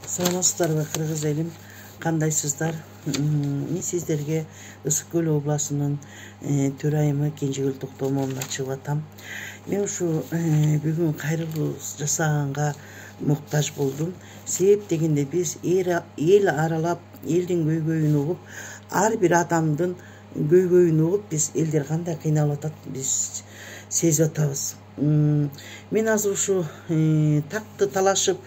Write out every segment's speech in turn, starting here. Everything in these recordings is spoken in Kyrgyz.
Саламатсыздарбы кыргыз элим, кандайсыздар? Мен сиздерге Ысык Көл областынын төрайымы Кенжегүл Токтомовна чыгып атам. Мен ушу бүгүн кайрылуу жасаганга муктаж болдум. Себеп дегенде биз эл аралап, элдин көйгөйүн угуп, ар бир адамдын көйгөйүн угуп, биз элдер кандай кыйналып атат, биз сезип атабыз. Мен азыр ушу такты талашып,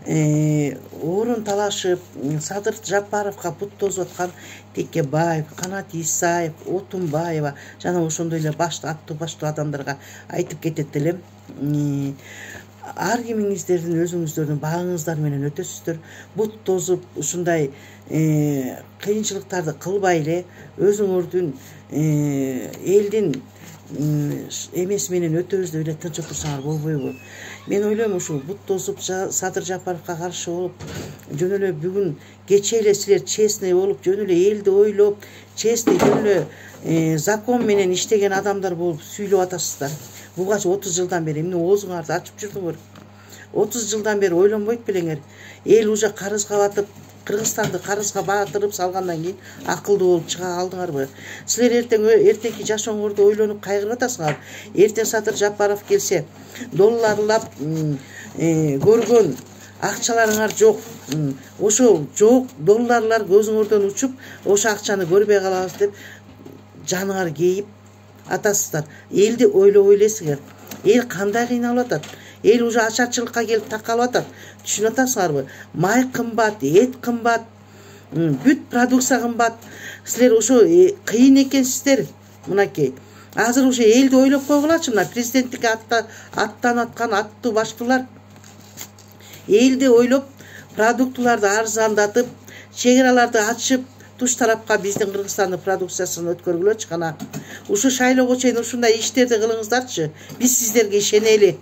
орун талашып, Садыр Жапаровго бут тосуп аткан Текебаев, Канат Исаев, Отунбаева жана ошондой эле аттуу адамдарга айтып кетет элем. Ар кимиңиздердин өзүңүздөрдүн багыңыздар менен өтөсүздөр. Бут тосуп, ушундай кыйынчылыктарды кылбай эле өзүңөрдүн элдин эмеси менен өтөбүз деп эле тынч отурсаңар болбойбу? Мен ойлойм, ушул бут тосуп Садыр Жапаровго каршы болуп, жөн эле бүгүн кечээ эле силер честный болуп, жөн эле элди ойлоп, честный жөн эле закон менен иштеген адамдар болуп сүйлөп атасыздар. Буга 30 жылдан бери эмне оозуңарды ачып жүрдүңөр? 30 жылдан бери ойлонбойт белеңер? Эл уже карызга батып, Кыргызстанды карызга батырып салгандан кийин акылдуу болуп чыга калдыңарбы? Силер эртеңки жашооңорду ойлонуп кайгырып атасыңар. Эртең Садыр Жапаров келсе, долларлап көргөн акчаларыңар жок. Ошо жок долларлар көзүңөрдөн учуп, ошо акчаны көрбөй калабыз деп жаныңар кейип атасыздар. Элди ойлобой элесиңер. Эл кандай кыйналып атат? Эл уже ачарчылыкка келип такалып атат. Түшүнүп атасыңарбы? Май кымбат, эт кымбат, бүт продукция кымбат. Силер ошо кыйын экенсиздер. Мынакей. Азыр уже элди ойлоп койгулачы, мына президенттикке аттанып аткан аттуу баштуулар. Элди ойлоп, продуктуларды арзандатып, чек-араларды ачып, туш тарапка биздин Кыргызстандын продукциясын өткөргүлөчү кана. Ушу шайлоого чейин ушундай иштерди кылыңыздарчы. Биз сиздерге ишенели.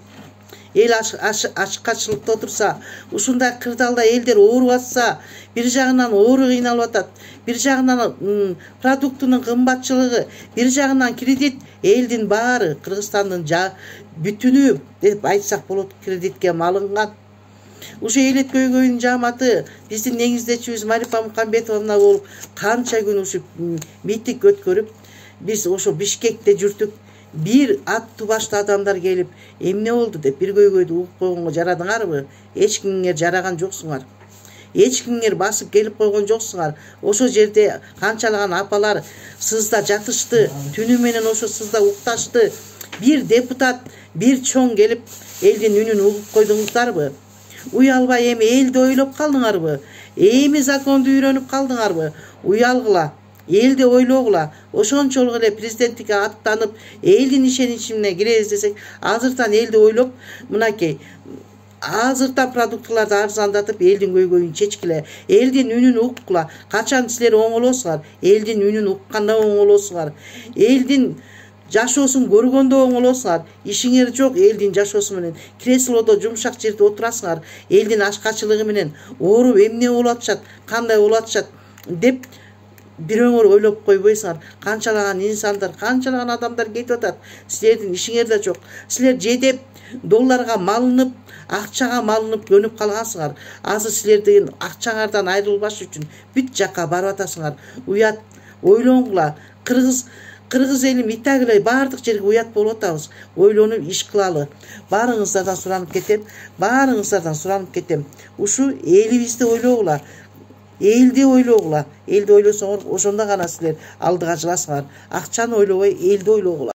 Эл ачкачылыкта отурса, ушундай кырдаалда элдер ооруп атса, бир жагынан оору кыйналып атат, бир жагынан продуктунун кымбатчылыгы, бир жагынан кредит, элдин баары Кыргызстандын бүтүнү деп айтсак болот, кредитке малынган. Ушу элет көйгөйүнүн жааматы биздин негиздечибиз Марипа Мукамбетовна болуп, канча күн ушу митинг өткөрүп, биз ошо Бишкекте жүрдүк. Бир аттуу баштуу адамдар келип, эмне болду деп бир көйгөйдү угуп койгонго жарадыңарбы? Эч кимиңер жараган жоксуңар. Эч кимиңер басып келип койгон жоксуңар. Ошо жерде канчалаган апалар сызда жатышты, түнү менен ошо сызда укташты. Бир депутат, бир чоң келип, элдин үнүн угуп койдуңуздарбы? Уялбай эми элди ойлоп калдыңарбы? Эми законду үйрөнүп калдыңарбы? Уялгыла. Элди ойлогула. Ошончолук эле президенттикке аттанып, элдин ишеничине киребиз десек, азыртан элди ойлоп, мынакей, азыртан продуктыларды арзандатып, элдин көйгөйүн чечкиле, элдин үнүн уккула. Качан силер оңолосуңар? Элдин үнүн укканда оңолосуңар. Элдин жашоосун көргөндө оңолосуңар. Ишиңер жок элдин жашоосу менен. Креслодо жумшак жерде отурасыңар. Элдин ашкачылыгы менен ооруп эмне болуп атышат, кандай болуп атышат деп бирөөңөр ойлоп койбойсуңар. Канчалаган инсандар, канчалаган адамдар кетип атат. Силердин ишиңер да жок. Силер жедеп долларга малынып, акчага малынып көнүп калгансыңар. Азыр силердин акчаңардан айрылбаш үчүн бүт жакка барып атасыңар. Уят, ойлоңгула. Кыргыз элим и так эле баардык жерге уят болуп атабыз. Ойлонуп иш кылалы. Баарыңыздардан суранып кетем. Ушу элибизди ойлогула. Элди ойлогула. Элди ойлосоңор, ошондо гана силер алдыга жыласыңар. Акчаны ойлобой, элди ойлогула.